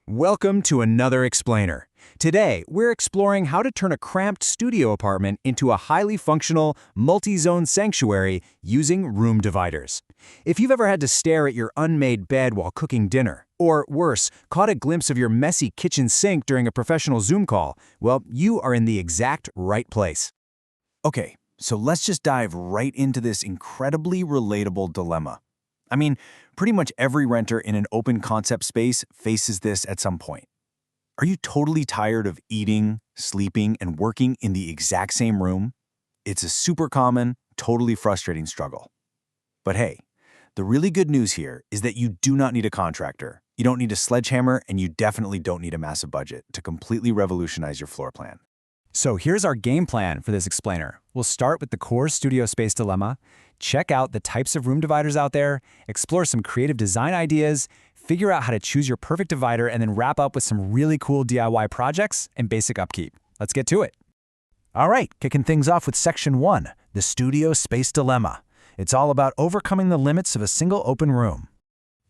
Welcome to another explainer. Today, we're exploring how to turn a cramped studio apartment into a highly functional, multi-zone sanctuary using room dividers. If you've ever had to stare at your unmade bed while cooking dinner, or worse, caught a glimpse of your messy kitchen sink during a professional Zoom call, well, you are in the exact right place. Okay, so let's just dive right into this incredibly relatable dilemma. Pretty much every renter in an open concept space faces this at some point. Are you totally tired of eating, sleeping, and working in the exact same room? It's a super common, totally frustrating struggle. But hey, the really good news here is that you do not need a contractor, you don't need a sledgehammer, and you definitely don't need a massive budget to completely revolutionize your floor plan. So here's our game plan for this explainer. We'll start with the core studio space dilemma, check out the types of room dividers out there, explore some creative design ideas, figure out how to choose your perfect divider, and then wrap up with some really cool DIY projects and basic upkeep. Let's get to it. All right, kicking things off with Section 1, the studio space dilemma. It's all about overcoming the limits of a single open room.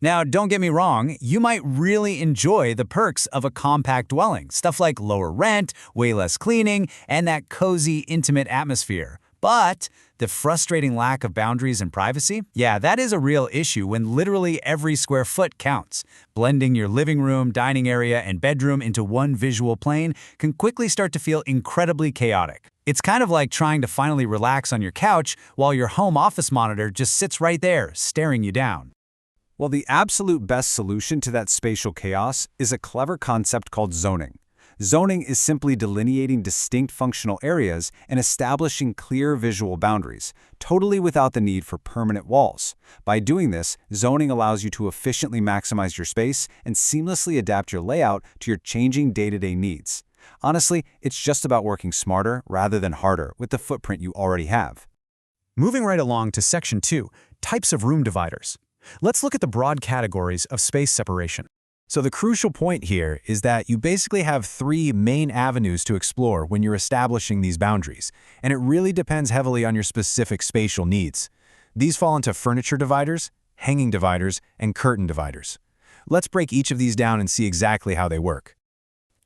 Now, don't get me wrong, you might really enjoy the perks of a compact dwelling, stuff like lower rent, way less cleaning, and that cozy, intimate atmosphere. But the frustrating lack of boundaries and privacy? Yeah, that is a real issue when literally every square foot counts. Blending your living room, dining area, and bedroom into one visual plane can quickly start to feel incredibly chaotic. It's kind of like trying to finally relax on your couch while your home office monitor just sits right there, staring you down. Well, the absolute best solution to that spatial chaos is a clever concept called zoning. Zoning is simply delineating distinct functional areas and establishing clear visual boundaries, totally without the need for permanent walls. By doing this, zoning allows you to efficiently maximize your space and seamlessly adapt your layout to your changing day-to-day needs. Honestly, it's just about working smarter rather than harder with the footprint you already have. Moving right along to Section 2, types of room dividers. Let's look at the broad categories of space separation. So the crucial point here is that you basically have three main avenues to explore when you're establishing these boundaries, and it really depends heavily on your specific spatial needs. These fall into furniture dividers, hanging dividers, and curtain dividers. Let's break each of these down and see exactly how they work.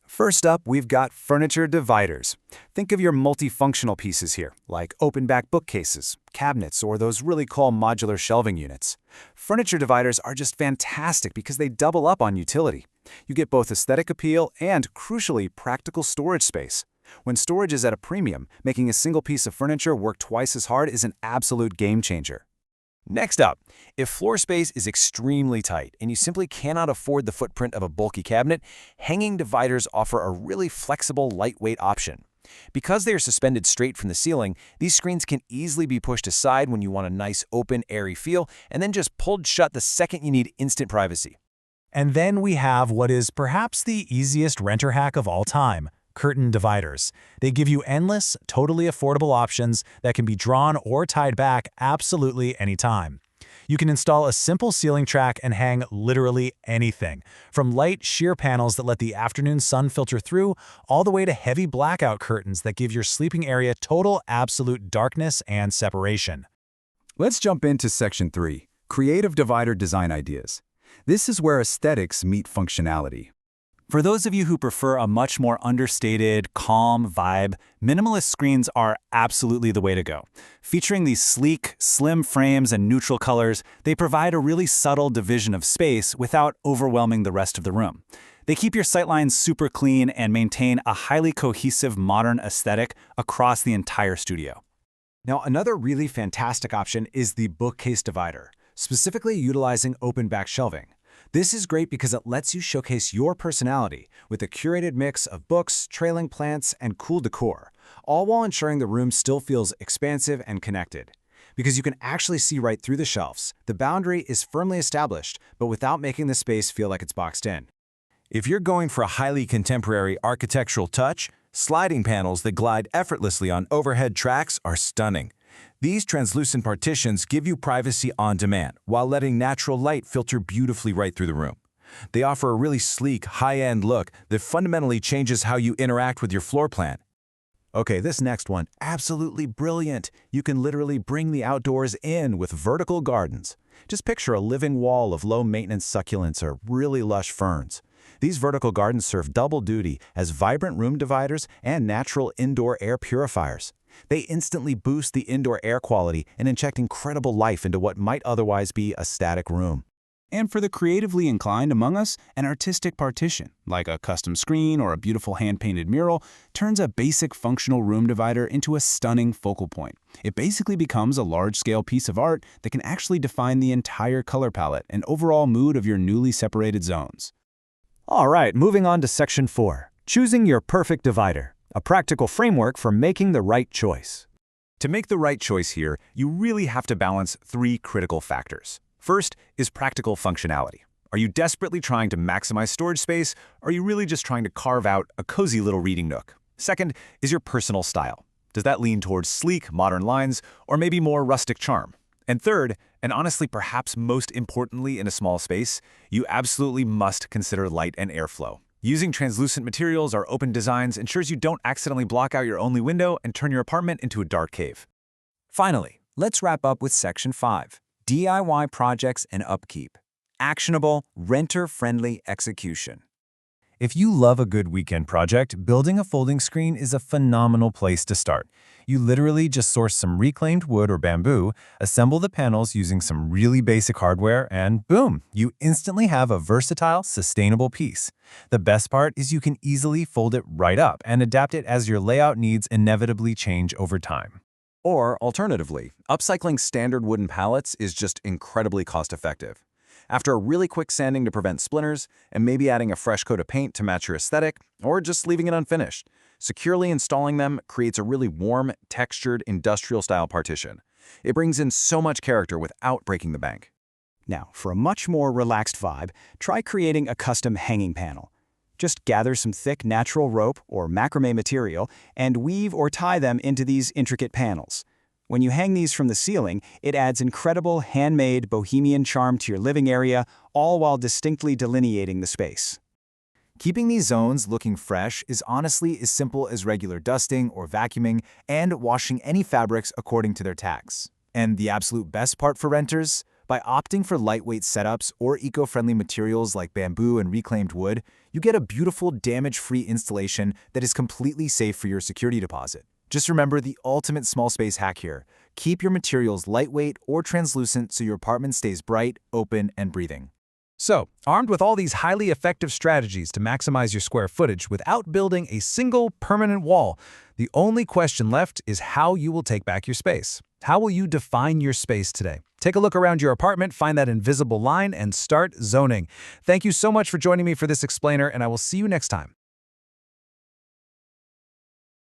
First up, we've got furniture dividers. Think of your multifunctional pieces here, like open-back bookcases, cabinets, or those really cool modular shelving units. Furniture dividers are just fantastic because they double up on utility. You get both aesthetic appeal and, crucially, practical storage space. When storage is at a premium, making a single piece of furniture work twice as hard is an absolute game changer. Next up, if floor space is extremely tight and you simply cannot afford the footprint of a bulky cabinet, hanging dividers offer a really flexible, lightweight option. Because they are suspended straight from the ceiling, these screens can easily be pushed aside when you want a nice, open, airy feel, and then just pulled shut the second you need instant privacy. And then we have what is perhaps the easiest renter hack of all time: curtain dividers. They give you endless, totally affordable options that can be drawn or tied back absolutely anytime. You can install a simple ceiling track and hang literally anything, from light sheer panels that let the afternoon sun filter through, all the way to heavy blackout curtains that give your sleeping area total absolute darkness and separation. Let's jump into Section 3, creative divider design ideas. This is where aesthetics meet functionality. For those of you who prefer a much more understated, calm vibe, minimalist screens are absolutely the way to go. Featuring these sleek, slim frames and neutral colors, they provide a really subtle division of space without overwhelming the rest of the room. They keep your sightlines super clean and maintain a highly cohesive modern aesthetic across the entire studio. Now, another really fantastic option is the bookcase divider, specifically utilizing open-back shelving. This is great because it lets you showcase your personality with a curated mix of books, trailing plants, and cool decor, all while ensuring the room still feels expansive and connected. Because you can actually see right through the shelves, the boundary is firmly established, but without making the space feel like it's boxed in. If you're going for a highly contemporary architectural touch, sliding panels that glide effortlessly on overhead tracks are stunning. These translucent partitions give you privacy on demand while letting natural light filter beautifully right through the room. They offer a really sleek, high-end look that fundamentally changes how you interact with your floor plan. Okay, this next one, absolutely brilliant. You can literally bring the outdoors in with vertical gardens. Just picture a living wall of low-maintenance succulents or really lush ferns. These vertical gardens serve double duty as vibrant room dividers and natural indoor air purifiers. They instantly boost the indoor air quality and inject incredible life into what might otherwise be a static room. And for the creatively inclined among us, an artistic partition, like a custom screen or a beautiful hand-painted mural, turns a basic functional room divider into a stunning focal point. It basically becomes a large-scale piece of art that can actually define the entire color palette and overall mood of your newly separated zones. All right, moving on to Section 4, Choosing Your Perfect Divider, a practical framework for making the right choice. To make the right choice here, you really have to balance three critical factors. First is practical functionality. Are you desperately trying to maximize storage space, or are you really just trying to carve out a cozy little reading nook? Second is your personal style. Does that lean towards sleek, modern lines, or maybe more rustic charm? And third, and honestly perhaps most importantly in a small space, you absolutely must consider light and airflow. Using translucent materials or open designs ensures you don't accidentally block out your only window and turn your apartment into a dark cave. Finally, let's wrap up with Section 5. DIY projects and upkeep. Actionable, renter-friendly execution. If you love a good weekend project, building a folding screen is a phenomenal place to start. You literally just source some reclaimed wood or bamboo, assemble the panels using some really basic hardware, and boom, you instantly have a versatile, sustainable piece. The best part is you can easily fold it right up and adapt it as your layout needs inevitably change over time. Or, alternatively, upcycling standard wooden pallets is just incredibly cost-effective. After a really quick sanding to prevent splinters, and maybe adding a fresh coat of paint to match your aesthetic, or just leaving it unfinished, securely installing them creates a really warm, textured, industrial-style partition. It brings in so much character without breaking the bank. Now, for a much more relaxed vibe, try creating a custom hanging panel. Just gather some thick natural rope or macrame material and weave or tie them into these intricate panels. When you hang these from the ceiling, it adds incredible handmade bohemian charm to your living area, all while distinctly delineating the space. Keeping these zones looking fresh is honestly as simple as regular dusting or vacuuming and washing any fabrics according to their tags. And the absolute best part for renters? By opting for lightweight setups or eco-friendly materials like bamboo and reclaimed wood, you get a beautiful, damage-free installation that is completely safe for your security deposit. Just remember the ultimate small space hack here. Keep your materials lightweight or translucent so your apartment stays bright, open, and breathing. So, armed with all these highly effective strategies to maximize your square footage without building a single permanent wall, the only question left is how you will take back your space. How will you define your space today? Take a look around your apartment, find that invisible line, and start zoning. Thank you so much for joining me for this explainer, and I will see you next time.